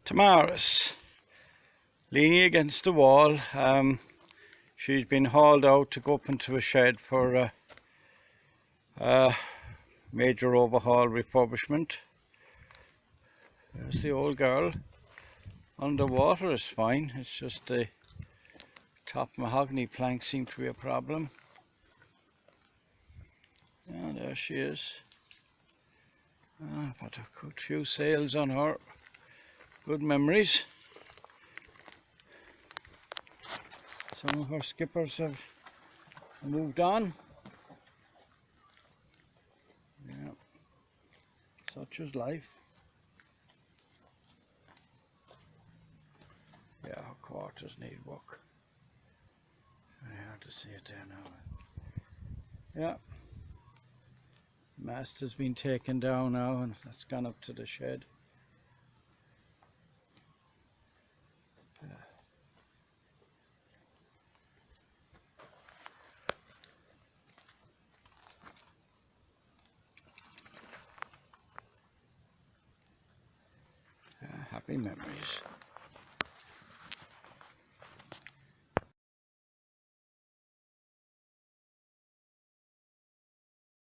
Tamaris, leaning against the wall. She's been hauled out to go up into a shed for a major overhaul refurbishment. There's the old girl. Underwater is fine, it's just the top mahogany plank seems to be a problem. Yeah, there she is. But a good few sails on her. Good memories. Some of her skippers have moved on. Yeah, such is life. Yeah, her quarters need work. Very hard to see it there now. Yeah. Mast has been taken down now and that's gone up to the shed. Happy memories.